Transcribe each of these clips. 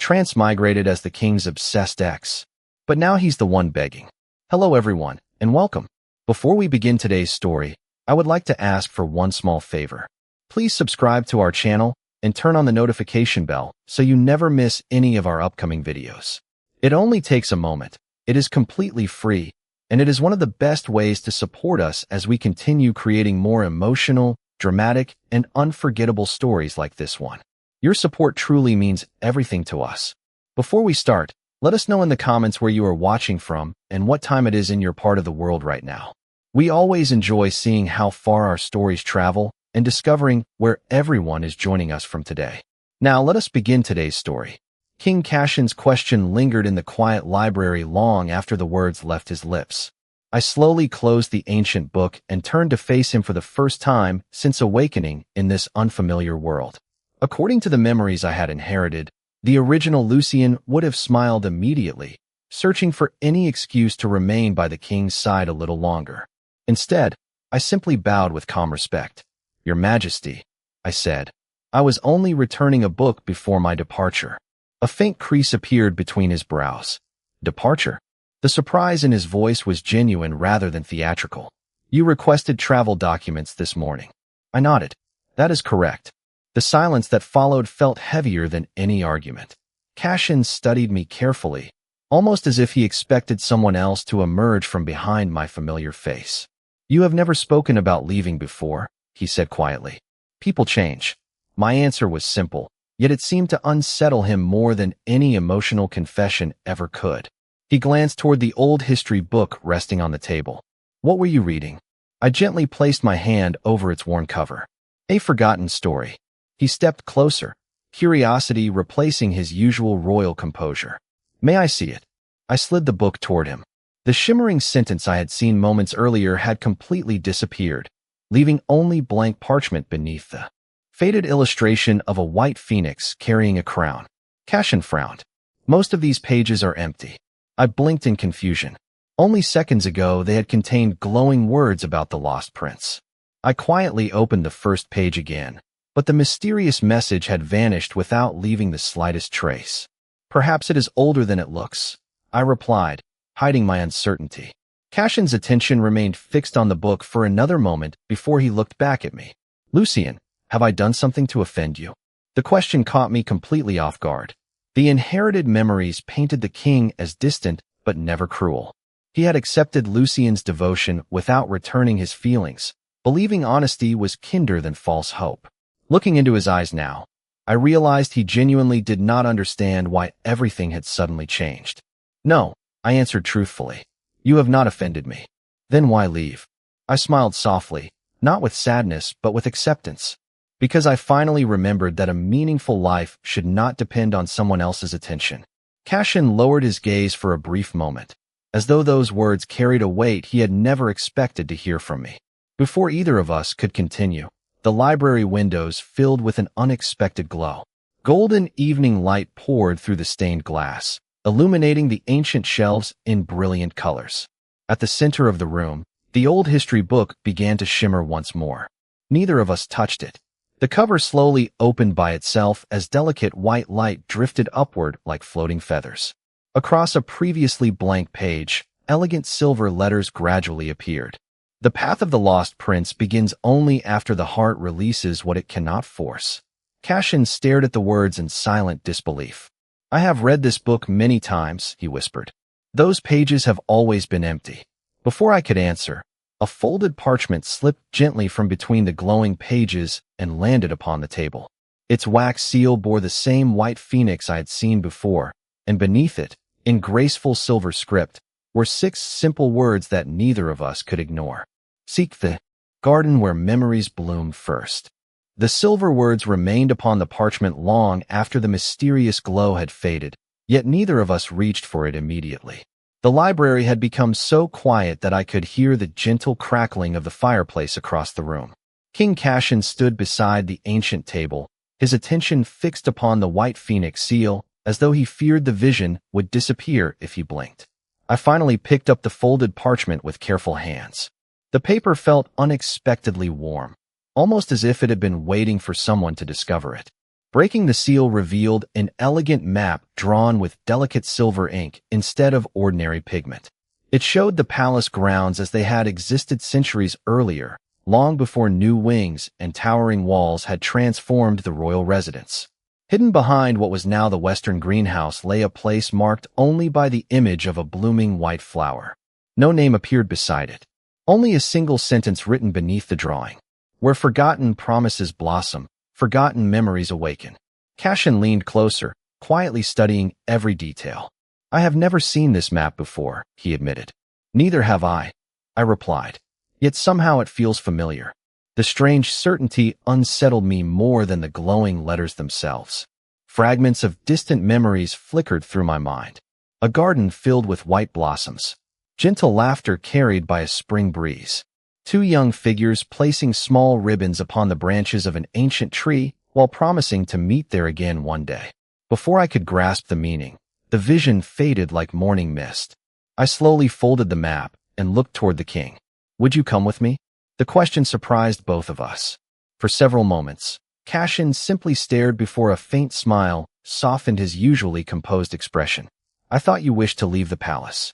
transmigrated as the king's obsessed ex. But now he's the one begging. Hello everyone, and welcome. Before we begin today's story, I would like to ask for one small favor. Please subscribe to our channel and turn on the notification bell so you never miss any of our upcoming videos. It only takes a moment. It is completely free, and it is one of the best ways to support us as we continue creating more emotional, dramatic, and unforgettable stories like this one. Your support truly means everything to us. Before we start, let us know in the comments where you are watching from and what time it is in your part of the world right now. We always enjoy seeing how far our stories travel and discovering where everyone is joining us from today. Now let us begin today's story. King Cashin's question lingered in the quiet library long after the words left his lips. I slowly closed the ancient book and turned to face him for the first time since awakening in this unfamiliar world. According to the memories I had inherited, the original Lucian would have smiled immediately, searching for any excuse to remain by the king's side a little longer. Instead, I simply bowed with calm respect. "Your Majesty," I said. I was only returning a book before my departure. A faint crease appeared between his brows. Departure? The surprise in his voice was genuine rather than theatrical. "You requested travel documents this morning." I nodded. "That is correct." The silence that followed felt heavier than any argument. Cashin studied me carefully, almost as if he expected someone else to emerge from behind my familiar face. "You have never spoken about leaving before," he said quietly. "People change." My answer was simple, yet it seemed to unsettle him more than any emotional confession ever could. He glanced toward the old history book resting on the table. "What were you reading?" I gently placed my hand over its worn cover. "A Forgotten Story." He stepped closer, curiosity replacing his usual royal composure. "May I see it?" I slid the book toward him. The shimmering sentence I had seen moments earlier had completely disappeared, leaving only blank parchment beneath the faded illustration of a white phoenix carrying a crown. Cashin frowned. "Most of these pages are empty." I blinked in confusion. Only seconds ago they had contained glowing words about the lost prince. I quietly opened the first page again, but the mysterious message had vanished without leaving the slightest trace. "Perhaps it is older than it looks," I replied, hiding my uncertainty. Cashin's attention remained fixed on the book for another moment before he looked back at me. "Lucian, have I done something to offend you?" The question caught me completely off guard. The inherited memories painted the king as distant but never cruel. He had accepted Lucian's devotion without returning his feelings, believing honesty was kinder than false hope. Looking into his eyes now, I realized he genuinely did not understand why everything had suddenly changed. "No," I answered truthfully. "You have not offended me." "Then why leave?" I smiled softly, not with sadness but with acceptance. Because I finally remembered that a meaningful life should not depend on someone else's attention. Cashin lowered his gaze for a brief moment, as though those words carried a weight he had never expected to hear from me. Before either of us could continue, the library windows filled with an unexpected glow. Golden evening light poured through the stained glass, illuminating the ancient shelves in brilliant colors. At the center of the room, the old history book began to shimmer once more. Neither of us touched it. The cover slowly opened by itself as delicate white light drifted upward like floating feathers. Across a previously blank page, elegant silver letters gradually appeared. "The path of the lost prince begins only after the heart releases what it cannot force." Cashin stared at the words in silent disbelief. "I have read this book many times," he whispered. "Those pages have always been empty." Before I could answer, a folded parchment slipped gently from between the glowing pages and landed upon the table. Its wax seal bore the same white phoenix I had seen before, and beneath it, in graceful silver script, were 6 simple words that neither of us could ignore. "Seek the garden where memories bloom first." The silver words remained upon the parchment long after the mysterious glow had faded, yet neither of us reached for it immediately. The library had become so quiet that I could hear the gentle crackling of the fireplace across the room. King Cashin stood beside the ancient table, his attention fixed upon the white phoenix seal, as though he feared the vision would disappear if he blinked. I finally picked up the folded parchment with careful hands. The paper felt unexpectedly warm, almost as if it had been waiting for someone to discover it. Breaking the seal revealed an elegant map drawn with delicate silver ink instead of ordinary pigment. It showed the palace grounds as they had existed centuries earlier, long before new wings and towering walls had transformed the royal residence. Hidden behind what was now the western greenhouse lay a place marked only by the image of a blooming white flower. No name appeared beside it. Only a single sentence written beneath the drawing. Where forgotten promises blossom, forgotten memories awaken. Cashin leaned closer, quietly studying every detail. I have never seen this map before, he admitted. Neither have I replied. Yet somehow it feels familiar. The strange certainty unsettled me more than the glowing letters themselves. Fragments of distant memories flickered through my mind. A garden filled with white blossoms. Gentle laughter carried by a spring breeze. Two young figures placing small ribbons upon the branches of an ancient tree while promising to meet there again one day. Before I could grasp the meaning, the vision faded like morning mist. I slowly folded the map and looked toward the king. Would you come with me? The question surprised both of us. For several moments, Cashin simply stared before a faint smile softened his usually composed expression. I thought you wished to leave the palace.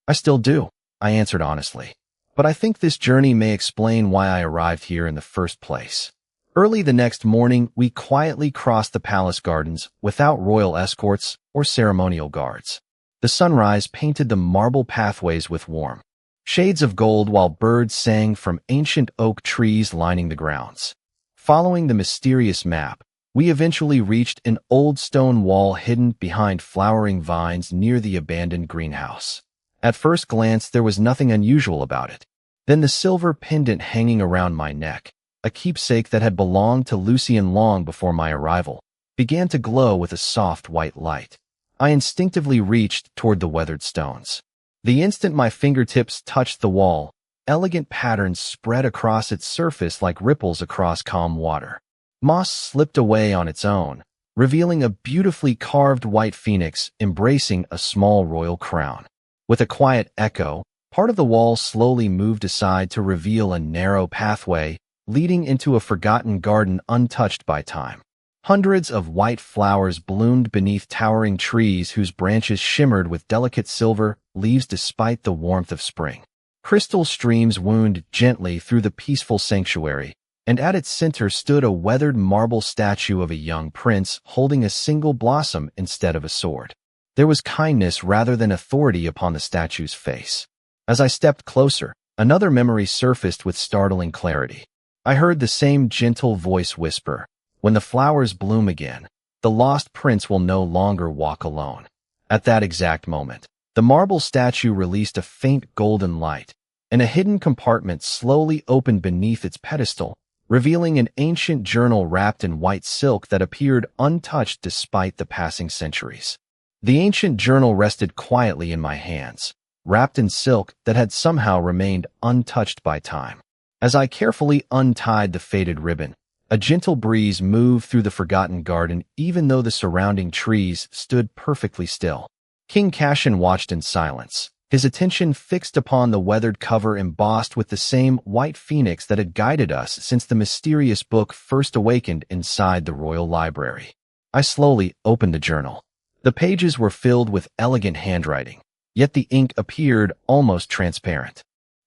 I still do, I answered honestly. But I think this journey may explain why I arrived here in the first place. Early the next morning, we quietly crossed the palace gardens without royal escorts or ceremonial guards. The sunrise painted the marble pathways with warm shades of gold while birds sang from ancient oak trees lining the grounds. Following the mysterious map, we eventually reached an old stone wall hidden behind flowering vines near the abandoned greenhouse. At first glance, there was nothing unusual about it. Then the silver pendant hanging around my neck, a keepsake that had belonged to Lucien long before my arrival, began to glow with a soft white light. I instinctively reached toward the weathered stones. The instant my fingertips touched the wall, elegant patterns spread across its surface like ripples across calm water. Moss slipped away on its own, revealing a beautifully carved white phoenix embracing a small royal crown. With a quiet echo, part of the wall slowly moved aside to reveal a narrow pathway leading into a forgotten garden untouched by time. Hundreds of white flowers bloomed beneath towering trees whose branches shimmered with delicate silver leaves despite the warmth of spring. Crystal streams wound gently through the peaceful sanctuary, and at its center stood a weathered marble statue of a young prince holding a single blossom instead of a sword. There was kindness rather than authority upon the statue's face. As I stepped closer, another memory surfaced with startling clarity. I heard the same gentle voice whisper, "When the flowers bloom again, the lost prince will no longer walk alone." At that exact moment, the marble statue released a faint golden light, and a hidden compartment slowly opened beneath its pedestal, revealing an ancient journal wrapped in white silk that appeared untouched despite the passing centuries. The ancient journal rested quietly in my hands, wrapped in silk that had somehow remained untouched by time. As I carefully untied the faded ribbon, a gentle breeze moved through the forgotten garden even though the surrounding trees stood perfectly still. King Cashin watched in silence, his attention fixed upon the weathered cover embossed with the same white phoenix that had guided us since the mysterious book first awakened inside the royal library. I slowly opened the journal. The pages were filled with elegant handwriting, yet the ink appeared almost transparent,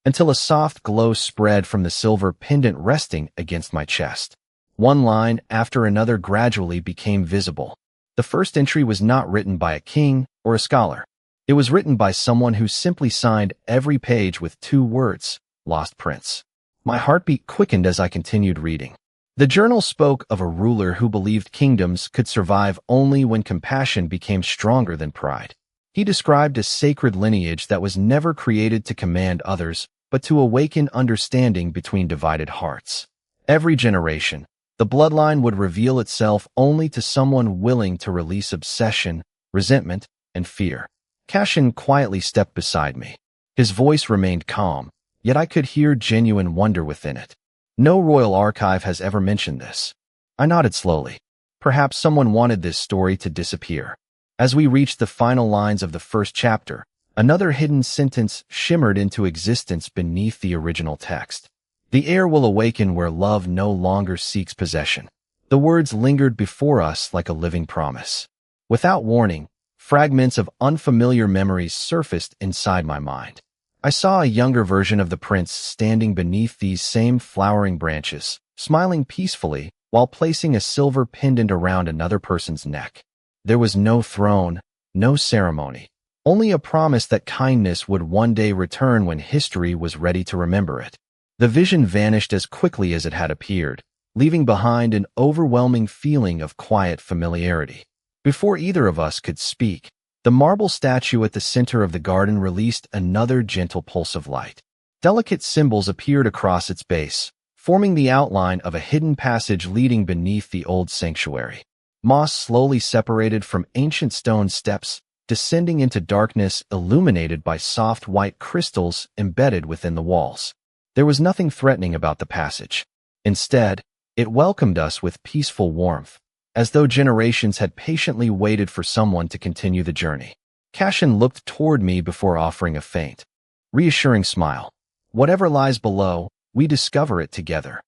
until a soft glow spread from the silver pendant resting against my chest. One line after another gradually became visible. The first entry was not written by a king or a scholar. It was written by someone who simply signed every page with two words, "Lost Prince." My heartbeat quickened as I continued reading. The journal spoke of a ruler who believed kingdoms could survive only when compassion became stronger than pride. He described a sacred lineage that was never created to command others, but to awaken understanding between divided hearts. Every generation, the bloodline would reveal itself only to someone willing to release obsession, resentment, and fear. Cashin quietly stepped beside me. His voice remained calm, yet I could hear genuine wonder within it. No royal archive has ever mentioned this. I nodded slowly. Perhaps someone wanted this story to disappear. As we reached the final lines of the first chapter, another hidden sentence shimmered into existence beneath the original text. The heir will awaken where love no longer seeks possession. The words lingered before us like a living promise. Without warning, fragments of unfamiliar memories surfaced inside my mind. I saw a younger version of the prince standing beneath these same flowering branches, smiling peacefully while placing a silver pendant around another person's neck. There was no throne, no ceremony, only a promise that kindness would one day return when history was ready to remember it. The vision vanished as quickly as it had appeared, leaving behind an overwhelming feeling of quiet familiarity. Before either of us could speak, the marble statue at the center of the garden released another gentle pulse of light. Delicate symbols appeared across its base, forming the outline of a hidden passage leading beneath the old sanctuary. Moss slowly separated from ancient stone steps, descending into darkness illuminated by soft white crystals embedded within the walls. There was nothing threatening about the passage. Instead, it welcomed us with peaceful warmth, as though generations had patiently waited for someone to continue the journey. Cassian looked toward me before offering a faint, reassuring smile. Whatever lies below, we discover it together.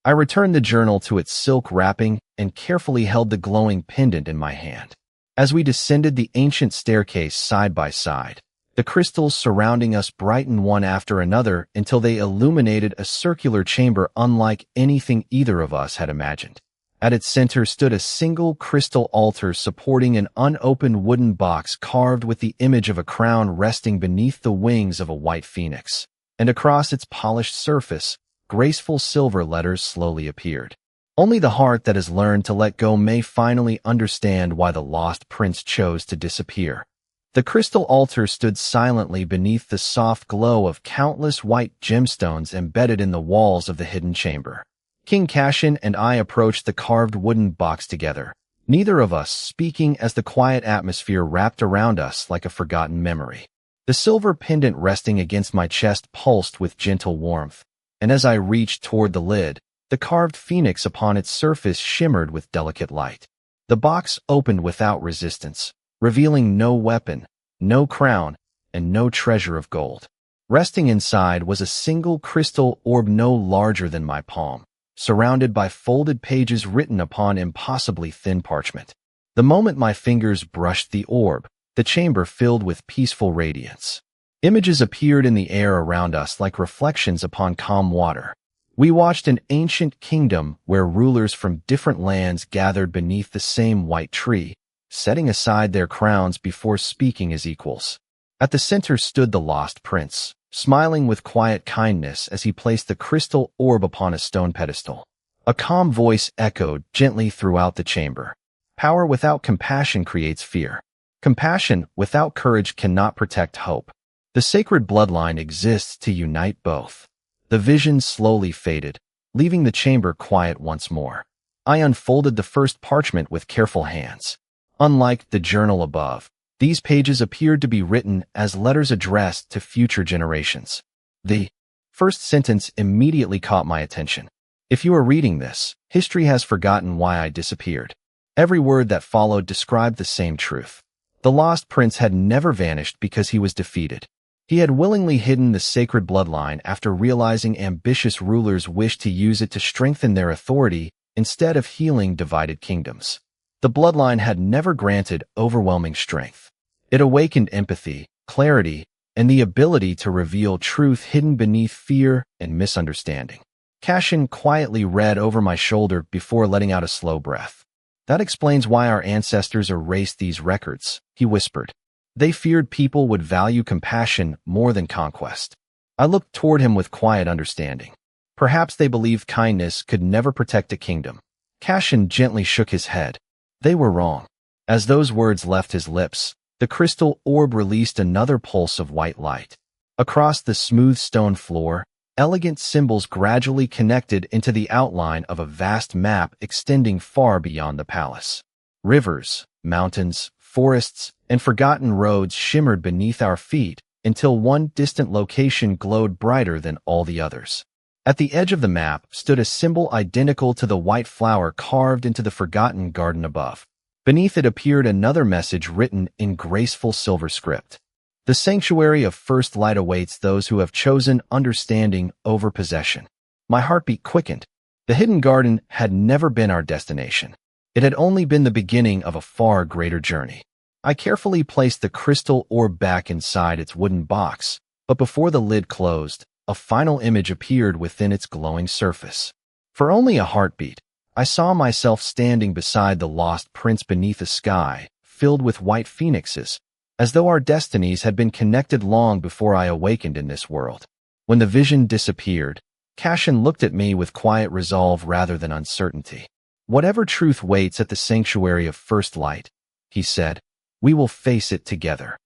I returned the journal to its silk wrapping and carefully held the glowing pendant in my hand. As we descended the ancient staircase side by side, the crystals surrounding us brightened one after another until they illuminated a circular chamber unlike anything either of us had imagined. At its center stood a single crystal altar supporting an unopened wooden box carved with the image of a crown resting beneath the wings of a white phoenix. And across its polished surface, graceful silver letters slowly appeared. Only the heart that has learned to let go may finally understand why the lost prince chose to disappear. The crystal altar stood silently beneath the soft glow of countless white gemstones embedded in the walls of the hidden chamber. King Cassian and I approached the carved wooden box together, neither of us speaking as the quiet atmosphere wrapped around us like a forgotten memory. The silver pendant resting against my chest pulsed with gentle warmth, and as I reached toward the lid, the carved phoenix upon its surface shimmered with delicate light. The box opened without resistance, revealing no weapon, no crown, and no treasure of gold. Resting inside was a single crystal orb no larger than my palm, surrounded by folded pages written upon impossibly thin parchment. The moment my fingers brushed the orb, the chamber filled with peaceful radiance. Images appeared in the air around us like reflections upon calm water. We watched an ancient kingdom where rulers from different lands gathered beneath the same white tree, setting aside their crowns before speaking as equals. At the center stood the lost prince, smiling with quiet kindness as he placed the crystal orb upon a stone pedestal. A calm voice echoed gently throughout the chamber. Power without compassion creates fear. Compassion without courage cannot protect hope. The sacred bloodline exists to unite both. The vision slowly faded, leaving the chamber quiet once more. I unfolded the first parchment with careful hands. Unlike the journal above, these pages appeared to be written as letters addressed to future generations. The first sentence immediately caught my attention. If you are reading this, history has forgotten why I disappeared. Every word that followed described the same truth. The lost prince had never vanished because he was defeated. He had willingly hidden the sacred bloodline after realizing ambitious rulers wished to use it to strengthen their authority instead of healing divided kingdoms. The bloodline had never granted overwhelming strength. It awakened empathy, clarity, and the ability to reveal truth hidden beneath fear and misunderstanding. Cassian quietly read over my shoulder before letting out a slow breath. That explains why our ancestors erased these records, he whispered. They feared people would value compassion more than conquest. I looked toward him with quiet understanding. Perhaps they believed kindness could never protect a kingdom. Cassian gently shook his head. They were wrong. As those words left his lips, the crystal orb released another pulse of white light. Across the smooth stone floor, elegant symbols gradually connected into the outline of a vast map extending far beyond the palace. Rivers, mountains, forests, and forgotten roads shimmered beneath our feet until one distant location glowed brighter than all the others. At the edge of the map stood a symbol identical to the white flower carved into the forgotten garden above. Beneath it appeared another message written in graceful silver script. The sanctuary of first light awaits those who have chosen understanding over possession. My heartbeat quickened. The hidden garden had never been our destination. It had only been the beginning of a far greater journey. I carefully placed the crystal orb back inside its wooden box, but before the lid closed, a final image appeared within its glowing surface. For only a heartbeat, I saw myself standing beside the lost prince beneath a sky filled with white phoenixes, as though our destinies had been connected long before I awakened in this world. When the vision disappeared, Cashin looked at me with quiet resolve rather than uncertainty. "Whatever truth waits at the sanctuary of first light," he said, "we will face it together."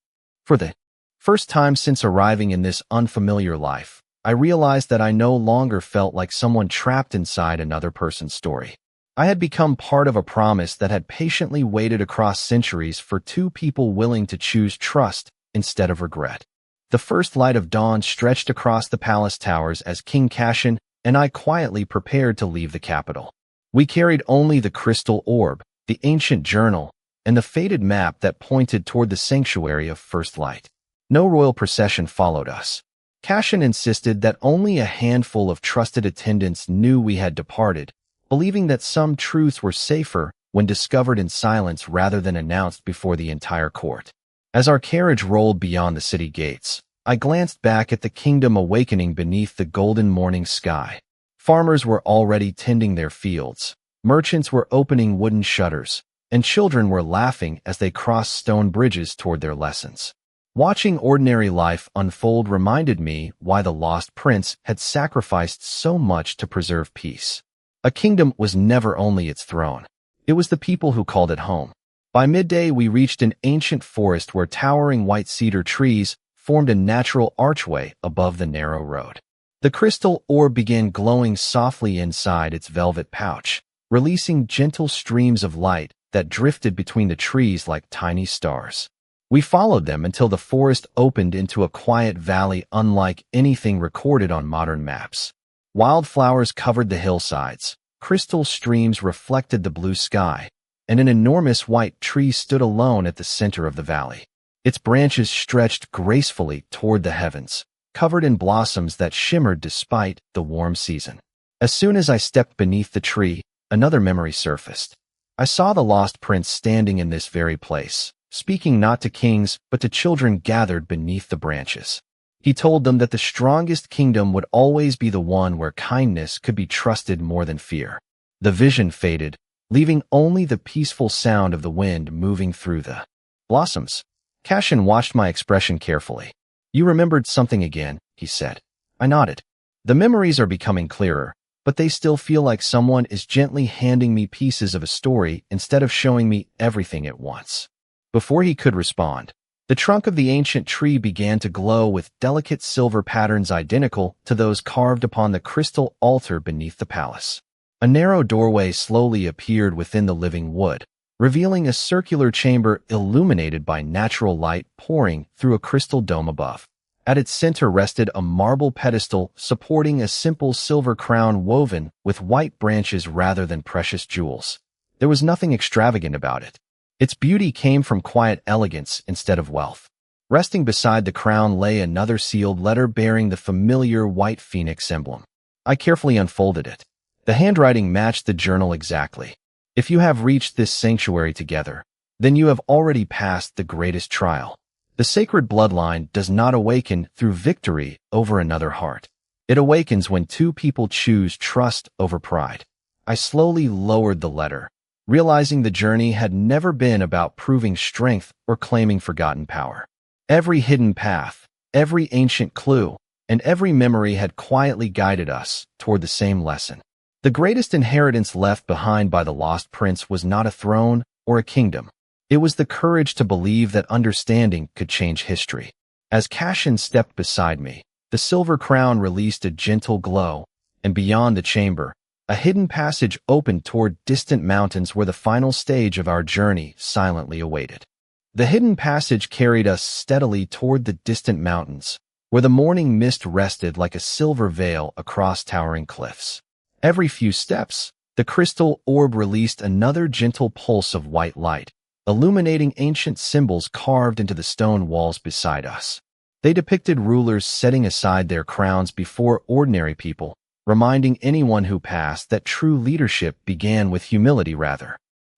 For the first time since arriving in this unfamiliar life, I realized that I no longer felt like someone trapped inside another person's story. I had become part of a promise that had patiently waited across centuries for two people willing to choose trust instead of regret. The first light of dawn stretched across the palace towers as King Cashin and I quietly prepared to leave the capital. We carried only the crystal orb, the ancient journal, and the faded map that pointed toward the sanctuary of first light. No royal procession followed us. Cashin insisted that only a handful of trusted attendants knew we had departed, believing that some truths were safer when discovered in silence rather than announced before the entire court. As our carriage rolled beyond the city gates, I glanced back at the kingdom awakening beneath the golden morning sky. Farmers were already tending their fields, merchants were opening wooden shutters, and children were laughing as they crossed stone bridges toward their lessons. Watching ordinary life unfold reminded me why the lost prince had sacrificed so much to preserve peace. A kingdom was never only its throne. It was the people who called it home. By midday, we reached an ancient forest where towering white cedar trees formed a natural archway above the narrow road. The crystal orb began glowing softly inside its velvet pouch, releasing gentle streams of light that drifted between the trees like tiny stars. We followed them until the forest opened into a quiet valley unlike anything recorded on modern maps. Wildflowers covered the hillsides, crystal streams reflected the blue sky, and an enormous white tree stood alone at the center of the valley. Its branches stretched gracefully toward the heavens, covered in blossoms that shimmered despite the warm season. As soon as I stepped beneath the tree, another memory surfaced. I saw the lost prince standing in this very place, speaking not to kings but to children gathered beneath the branches. He told them that the strongest kingdom would always be the one where kindness could be trusted more than fear. The vision faded, leaving only the peaceful sound of the wind moving through the blossoms. Cashin watched my expression carefully. "You remembered something again," he said. I nodded. "The memories are becoming clearer, but they still feel like someone is gently handing me pieces of a story instead of showing me everything at once." Before he could respond, the trunk of the ancient tree began to glow with delicate silver patterns identical to those carved upon the crystal altar beneath the palace. A narrow doorway slowly appeared within the living wood, revealing a circular chamber illuminated by natural light pouring through a crystal dome above. At its center rested a marble pedestal supporting a simple silver crown woven with white branches rather than precious jewels. There was nothing extravagant about it. Its beauty came from quiet elegance instead of wealth. Resting beside the crown lay another sealed letter bearing the familiar white phoenix emblem. I carefully unfolded it. The handwriting matched the journal exactly. "If you have reached this sanctuary together, then you have already passed the greatest trial. The sacred bloodline does not awaken through victory over another heart. It awakens when two people choose trust over pride." I slowly lowered the letter, realizing the journey had never been about proving strength or claiming forgotten power. Every hidden path, every ancient clue, and every memory had quietly guided us toward the same lesson. The greatest inheritance left behind by the lost prince was not a throne or a kingdom. It was the courage to believe that understanding could change history. As Cashin stepped beside me, the silver crown released a gentle glow, and beyond the chamber, a hidden passage opened toward distant mountains where the final stage of our journey silently awaited. The hidden passage carried us steadily toward the distant mountains, where the morning mist rested like a silver veil across towering cliffs. Every few steps, the crystal orb released another gentle pulse of white light, illuminating ancient symbols carved into the stone walls beside us. They depicted rulers setting aside their crowns before ordinary people, reminding anyone who passed that true leadership began with humility rather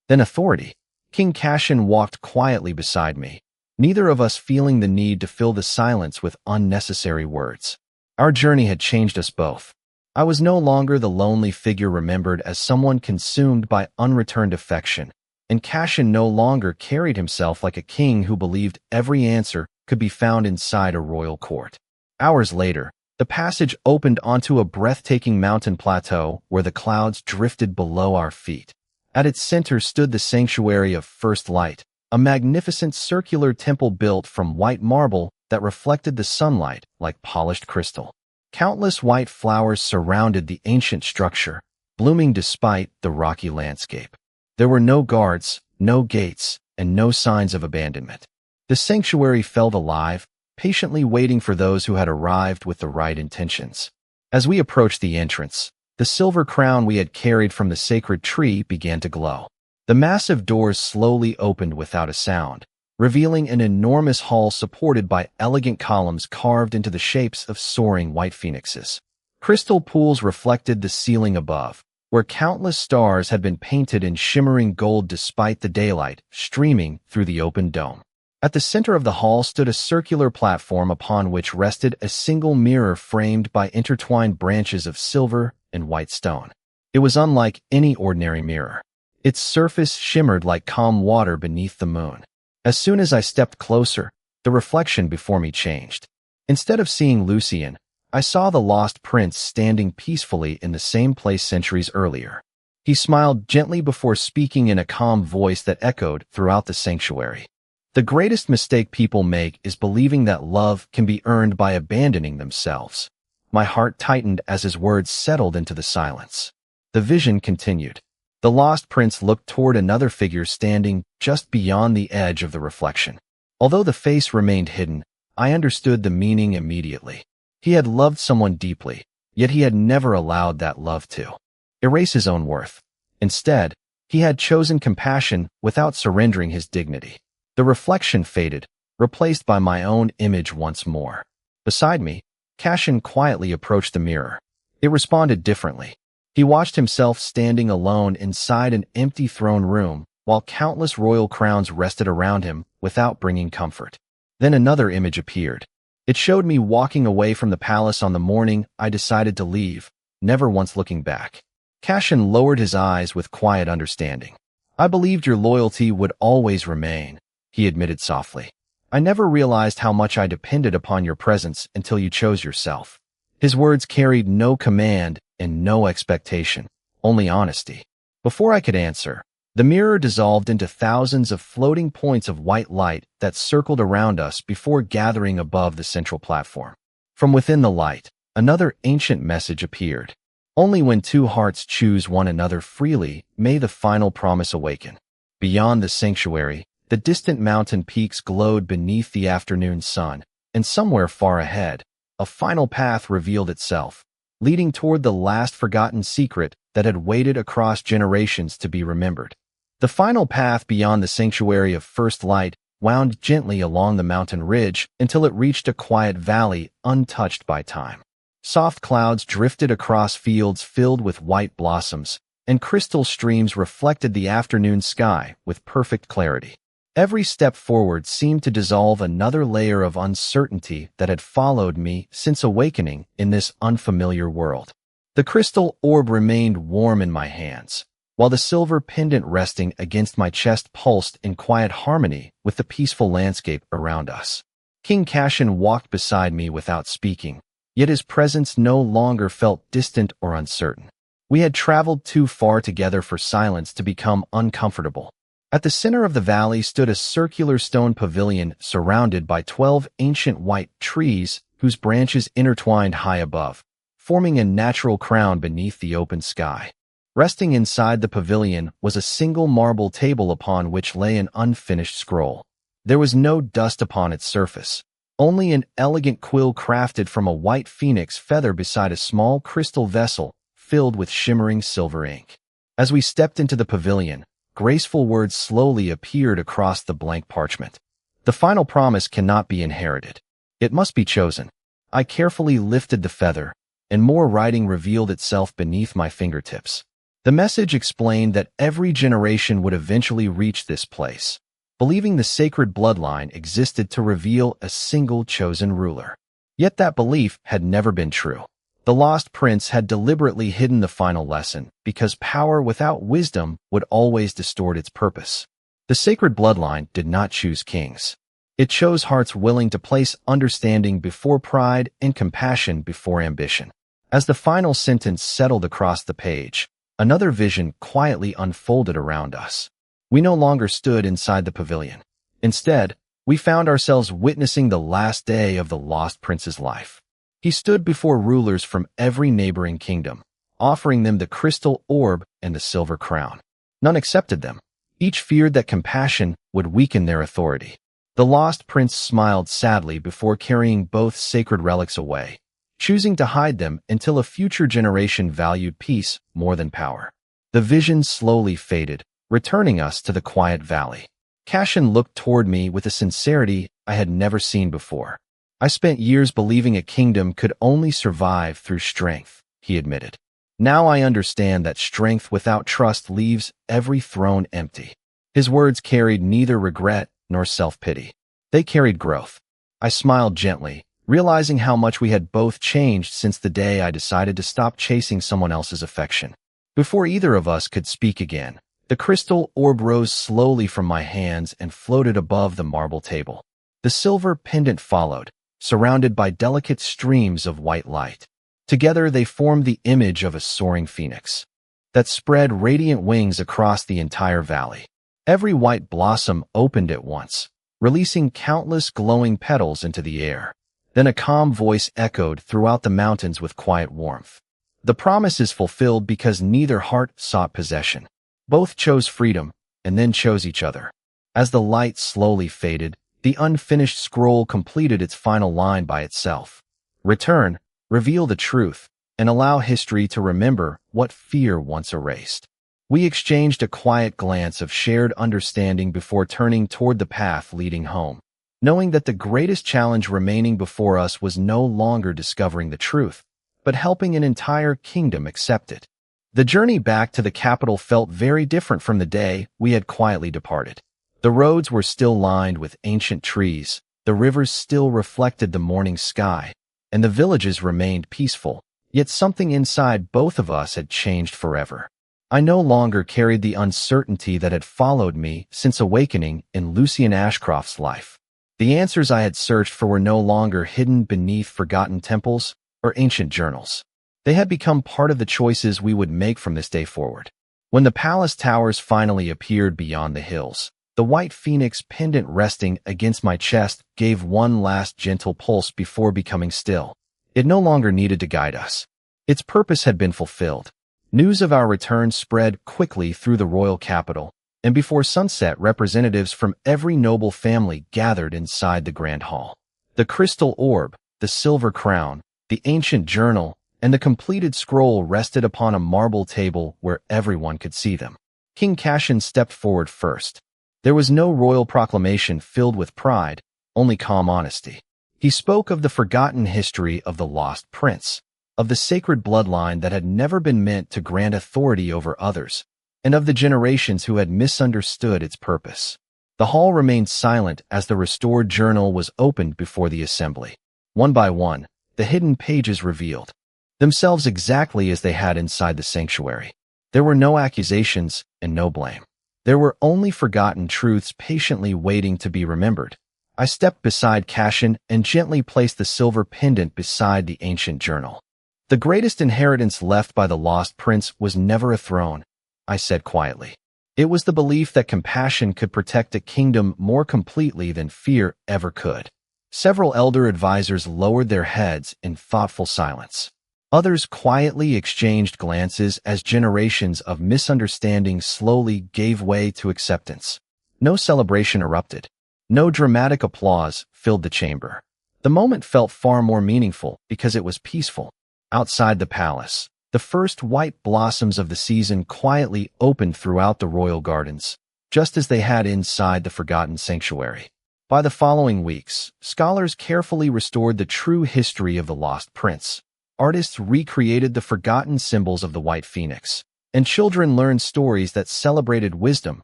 than authority. King Cashin walked quietly beside me, neither of us feeling the need to fill the silence with unnecessary words. Our journey had changed us both. I was no longer the lonely figure remembered as someone consumed by unreturned affection, and Cashin no longer carried himself like a king who believed every answer could be found inside a royal court. Hours later, the passage opened onto a breathtaking mountain plateau where the clouds drifted below our feet. At its center stood the sanctuary of First Light, a magnificent circular temple built from white marble that reflected the sunlight like polished crystal. Countless white flowers surrounded the ancient structure, blooming despite the rocky landscape. There were no guards, no gates, and no signs of abandonment. The sanctuary felt alive, patiently waiting for those who had arrived with the right intentions. As we approached the entrance, the silver crown we had carried from the sacred tree began to glow. The massive doors slowly opened without a sound, revealing an enormous hall supported by elegant columns carved into the shapes of soaring white phoenixes. Crystal pools reflected the ceiling above, where countless stars had been painted in shimmering gold despite the daylight streaming through the open dome. At the center of the hall stood a circular platform upon which rested a single mirror framed by intertwined branches of silver and white stone. It was unlike any ordinary mirror. Its surface shimmered like calm water beneath the moon. As soon as I stepped closer, the reflection before me changed. Instead of seeing Lucian, I saw the lost prince standing peacefully in the same place centuries earlier. He smiled gently before speaking in a calm voice that echoed throughout the sanctuary. The greatest mistake people make is believing that love can be earned by abandoning themselves. My heart tightened as his words settled into the silence. The vision continued. The lost prince looked toward another figure standing just beyond the edge of the reflection. Although the face remained hidden, I understood the meaning immediately. He had loved someone deeply, yet he had never allowed that love to erase his own worth. Instead, he had chosen compassion without surrendering his dignity. The reflection faded, replaced by my own image once more. Beside me, Cashin quietly approached the mirror. It responded differently. He watched himself standing alone inside an empty throne room, while countless royal crowns rested around him without bringing comfort. Then another image appeared. It showed me walking away from the palace on the morning I decided to leave, never once looking back. Cashin lowered his eyes with quiet understanding. "I believed your loyalty would always remain," he admitted softly. "I never realized how much I depended upon your presence until you chose yourself." His words carried no command and no expectation, only honesty. Before I could answer, the mirror dissolved into thousands of floating points of white light that circled around us before gathering above the central platform. From within the light, another ancient message appeared. Only when two hearts choose one another freely may the final promise awaken. Beyond the sanctuary, the distant mountain peaks glowed beneath the afternoon sun, and somewhere far ahead, a final path revealed itself, leading toward the last forgotten secret that had waited across generations to be remembered. The final path beyond the sanctuary of First Light wound gently along the mountain ridge until it reached a quiet valley untouched by time. Soft clouds drifted across fields filled with white blossoms, and crystal streams reflected the afternoon sky with perfect clarity. Every step forward seemed to dissolve another layer of uncertainty that had followed me since awakening in this unfamiliar world. The crystal orb remained warm in my hands, while the silver pendant resting against my chest pulsed in quiet harmony with the peaceful landscape around us. King Cashin walked beside me without speaking, yet his presence no longer felt distant or uncertain. We had traveled too far together for silence to become uncomfortable. At the center of the valley stood a circular stone pavilion surrounded by 12 ancient white trees whose branches intertwined high above, forming a natural crown beneath the open sky. Resting inside the pavilion was a single marble table upon which lay an unfinished scroll. There was no dust upon its surface, only an elegant quill crafted from a white phoenix feather beside a small crystal vessel filled with shimmering silver ink. As we stepped into the pavilion, graceful words slowly appeared across the blank parchment. "The final promise cannot be inherited. It must be chosen." I carefully lifted the feather, and more writing revealed itself beneath my fingertips. The message explained that every generation would eventually reach this place, believing the sacred bloodline existed to reveal a single chosen ruler. Yet that belief had never been true. The lost prince had deliberately hidden the final lesson because power without wisdom would always distort its purpose. The sacred bloodline did not choose kings. It chose hearts willing to place understanding before pride and compassion before ambition. As the final sentence settled across the page, another vision quietly unfolded around us. We no longer stood inside the pavilion. Instead, we found ourselves witnessing the last day of the lost prince's life. He stood before rulers from every neighboring kingdom, offering them the crystal orb and the silver crown. None accepted them. Each feared that compassion would weaken their authority. The lost prince smiled sadly before carrying both sacred relics away, choosing to hide them until a future generation valued peace more than power. The vision slowly faded, returning us to the quiet valley. Cashin looked toward me with a sincerity I had never seen before. I spent years believing a kingdom could only survive through strength, he admitted. Now I understand that strength without trust leaves every throne empty. His words carried neither regret nor self-pity. They carried growth. I smiled gently, realizing how much we had both changed since the day I decided to stop chasing someone else's affection. Before either of us could speak again, the crystal orb rose slowly from my hands and floated above the marble table. The silver pendant followed, surrounded by delicate streams of white light. Together they formed the image of a soaring phoenix that spread radiant wings across the entire valley. Every white blossom opened at once, releasing countless glowing petals into the air. Then a calm voice echoed throughout the mountains with quiet warmth. The promise is fulfilled because neither heart sought possession. Both chose freedom, and then chose each other. As the light slowly faded, the unfinished scroll completed its final line by itself. Return, reveal the truth, and allow history to remember what fear once erased. We exchanged a quiet glance of shared understanding before turning toward the path leading home, knowing that the greatest challenge remaining before us was no longer discovering the truth, but helping an entire kingdom accept it. The journey back to the capital felt very different from the day we had quietly departed. The roads were still lined with ancient trees, the rivers still reflected the morning sky, and the villages remained peaceful, yet something inside both of us had changed forever. I no longer carried the uncertainty that had followed me since awakening in Lucian Ashcroft's life. The answers I had searched for were no longer hidden beneath forgotten temples or ancient journals. They had become part of the choices we would make from this day forward. When the palace towers finally appeared beyond the hills, the white phoenix pendant resting against my chest gave one last gentle pulse before becoming still. It no longer needed to guide us. Its purpose had been fulfilled. News of our return spread quickly through the royal capital, and before sunset representatives from every noble family gathered inside the grand hall. The crystal orb, the silver crown, the ancient journal, and the completed scroll rested upon a marble table where everyone could see them. King Cashin stepped forward first. There was no royal proclamation filled with pride, only calm honesty. He spoke of the forgotten history of the lost prince, of the sacred bloodline that had never been meant to grant authority over others, and of the generations who had misunderstood its purpose. The hall remained silent as the restored journal was opened before the assembly. One by one, the hidden pages revealed themselves exactly as they had inside the sanctuary. There were no accusations and no blame. There were only forgotten truths patiently waiting to be remembered. I stepped beside Cashin and gently placed the silver pendant beside the ancient journal. The greatest inheritance left by the lost prince was never a throne, I said quietly. It was the belief that compassion could protect a kingdom more completely than fear ever could. Several elder advisors lowered their heads in thoughtful silence. Others quietly exchanged glances as generations of misunderstanding slowly gave way to acceptance. No celebration erupted. No dramatic applause filled the chamber. The moment felt far more meaningful because it was peaceful. Outside the palace, the first white blossoms of the season quietly opened throughout the royal gardens, just as they had inside the forgotten sanctuary. By the following weeks, scholars carefully restored the true history of the lost prince, artists recreated the forgotten symbols of the white phoenix, and children learned stories that celebrated wisdom,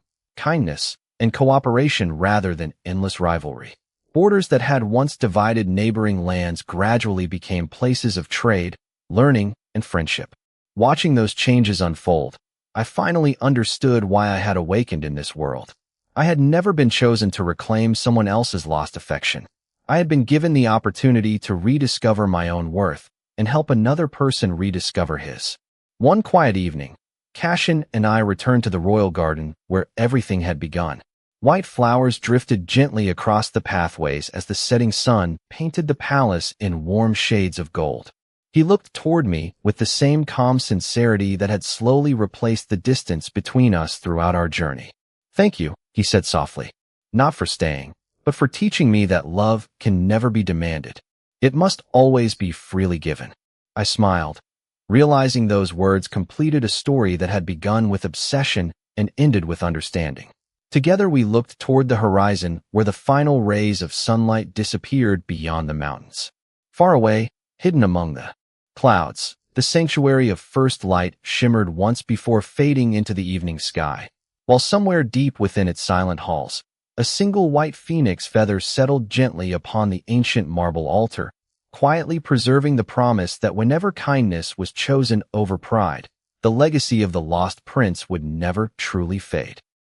kindness, and cooperation rather than endless rivalry. Borders that had once divided neighboring lands gradually became places of trade, learning, and friendship. Watching those changes unfold, I finally understood why I had awakened in this world. I had never been chosen to reclaim someone else's lost affection. I had been given the opportunity to rediscover my own worth and help another person rediscover his. One quiet evening, Cashin and I returned to the royal garden where everything had begun. White flowers drifted gently across the pathways as the setting sun painted the palace in warm shades of gold. He looked toward me with the same calm sincerity that had slowly replaced the distance between us throughout our journey. "Thank you," he said softly, "not for staying, but for teaching me that love can never be demanded. It must always be freely given." I smiled, realizing those words completed a story that had begun with obsession and ended with understanding. Together we looked toward the horizon where the final rays of sunlight disappeared beyond the mountains. Far away, hidden among the clouds, the sanctuary of first light shimmered once before fading into the evening sky, while somewhere deep within its silent halls, a single white phoenix feather settled gently upon the ancient marble altar, quietly preserving the promise that whenever kindness was chosen over pride, the legacy of the lost prince would never truly fade.